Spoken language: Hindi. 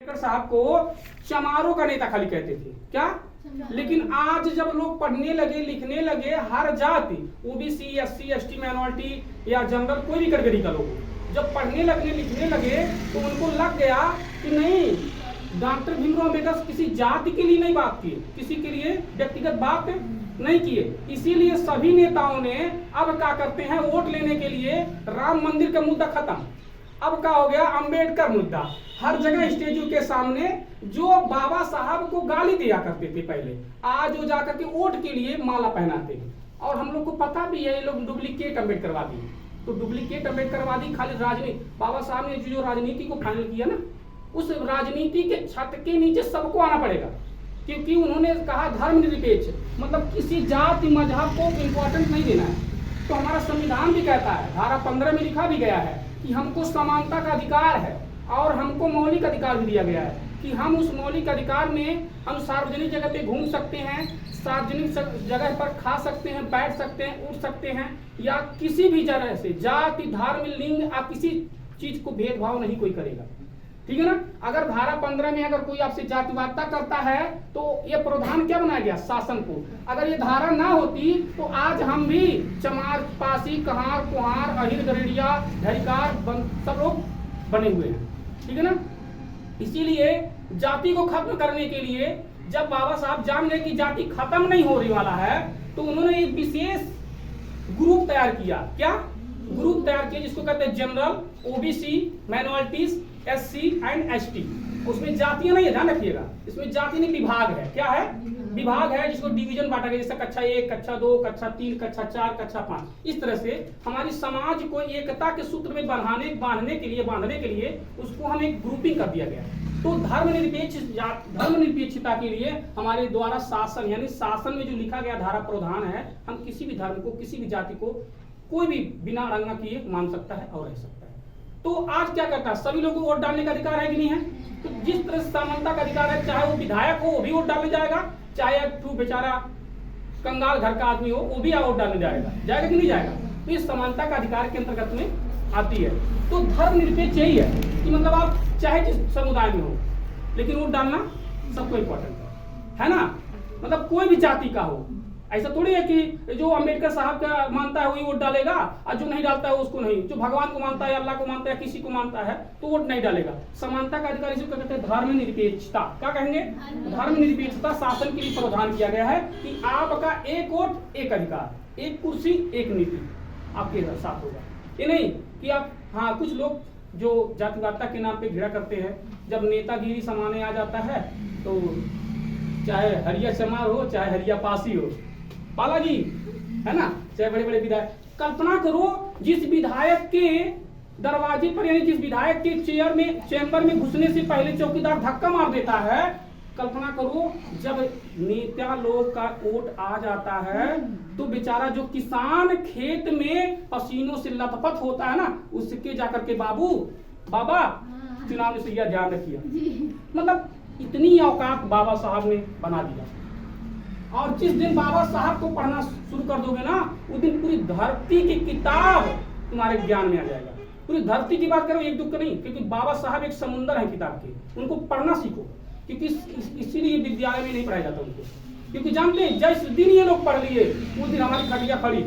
अम्बेडकर साहब को चमारों का नेता खाली कहते थे क्या। लेकिन आज जब लोग पढ़ने लगे लिखने लगे, हर जाति ओबीसी एससी एसटी माइनॉरिटी या जनरल कोई भी कैटेगरी का लोग जब पढ़ने लगने लिखने लगे तो उनको लग गया कि नहीं, डॉक्टर भीमराव अम्बेडकर किसी जाति के लिए नहीं बात किए, किसी के लिए व्यक्तिगत बात नहीं किए। इसीलिए सभी नेताओं ने अब क्या करते हैं, वोट लेने के लिए राम मंदिर का मुद्दा खत्म, अब क्या हो गया अम्बेडकर मुद्दा। हर जगह स्टेचू के सामने जो बाबा साहब को गाली दिया करते थे पहले, आज वो जाकर के वोट के लिए माला पहनाते हैं। और हम लोग को पता भी है ये लोग डुप्लीकेट अम्बेडकरवादी हैं। तो डुप्लीकेट अम्बेडकरवादी खाली राजनीति, बाबा साहब ने जो राजनीति को फाइनल किया ना, उस राजनीति के छत के नीचे सबको आना पड़ेगा, क्योंकि उन्होंने कहा धर्मनिरपेक्ष, मतलब किसी जाति मजहब को इम्पोर्टेंट नहीं देना है। तो हमारा संविधान भी कहता है, धारा 15 में लिखा भी गया है कि हमको समानता का अधिकार है और हमको मौलिक अधिकार भी दिया गया है कि हम उस मौलिक अधिकार में हम सार्वजनिक जगह पे घूम सकते हैं, सार्वजनिक जगह पर खा सकते हैं, बैठ सकते हैं, उठ सकते हैं, या किसी भी जगह से जाति धर्म लिंग या किसी चीज को भेदभाव नहीं कोई करेगा। ठीक है ना। अगर धारा 15 में अगर कोई आपसे जातिवादता करता है तो ये प्रावधान क्या बनाया गया, शासन को। अगर ये धारा ना होती तो आज हम भी चमार पासी कहार कुहार अहिर गरेड़िया धरिकार सब लोग बने हुए हैं। ठीक है ना। इसीलिए जाति को खत्म करने के लिए जब बाबा साहब जान गए कि जाति खत्म नहीं होने वाला है, तो उन्होंने एक विशेष ग्रुप तैयार किया। क्या ग्रुप तैयार किया, जिसको कहते हैं general, OBC, minorities, SC and ST. उसमें जातियां नहीं है, ध्यान रखिएगा, इसमें जाति नहीं विभाग है। क्या है, विभाग है, जिसको डिवीजन बांटा गया, जैसे कक्षा 1, कक्षा 2, कक्षा 3, कक्षा 4, कक्षा 5। इस तरह से हमारी समाज को एकता के सूत्र में बांधने के लिए उसको हम एक ग्रुपिंग कर दिया गया। तो धर्मनिरपेक्षता के लिए हमारे द्वारा शासन, यानी शासन में जो लिखा गया धारा प्रावधान है, हम किसी भी धर्म को किसी भी जाति को कोई भी बिना आराधना किए मान सकता है और रह सकता है। तो आज क्या करता है, सभी लोगों को वोट डालने का अधिकार है कि नहीं है। तो जिस तरह से समानता का अधिकार है, चाहे वो विधायक हो वो भी वोट डालने जाएगा, चाहे एक बेचारा कंगाल घर का आदमी हो वो भी वोट डालने जाएगा कि नहीं जाएगा। तो इस समानता का अधिकार के अंतर्गत में आती है। तो धर्मनिरपेक्ष यही है कि मतलब आप चाहे जिस समुदाय में हो, लेकिन वोट डालना सबको इम्पोर्टेंट है ना। मतलब कोई भी जाति का हो, ऐसा थोड़ी है कि जो अम्बेडकर साहब का मानता है वही वोट डालेगा और जो नहीं डालता है उसको नहीं। जो भगवान को मानता है, अल्लाह को मानता है, किसी को मानता है तो वोट नहीं डालेगा। समानता का अधिकार इसको कहते हैं धर्मनिरपेक्षता। क्या कहेंगे, धर्मनिरपेक्षता। शासन के लिए प्रावधान किया गया है कि आपका एक वोट एक अधिकार, एक कुर्सी एक नीति आपके साथ होगा। ये नहीं कि आप, हाँ कुछ लोग जो जातिवादता के नाम पे घृणा करते हैं, जब नेतागिरी समाने आ जाता है तो चाहे हरिया चमार हो चाहे हरिया पासी हो, पाला जी है ना, चाहे बड़े बड़े विधायक। कल्पना करो जिस विधायक के दरवाजे पर, यानी जिस विधायक के चेंबर में घुसने से पहले चौकीदार धक्का मार देता है, कल्पना करो जब नेता लोग का वोट आ जाता है तो बेचारा जो किसान खेत में पसीनों से लथपथ होता है ना, उसके जाकर के बाबा चुनाव में सही ध्यान रखिए। मतलब इतनी औकात बाबा साहब ने बना दिया। और जिस दिन बाबा साहब को पढ़ना शुरू कर दोगे ना, उस दिन पूरी धरती की किताब तुम्हारे ज्ञान में आ जाएगा। पूरी धरती की बात करो, एक दुख नहीं, क्योंकि बाबा साहब एक समुंदर है किताब के। उनको पढ़ना सीखो, क्योंकि इसीलिए विद्यालय में नहीं पढ़ाया जाता उनको, क्योंकि जानते हैं जिस दिन ये लोग पढ़ लिए उस दिन हमारी खटिया खड़ी।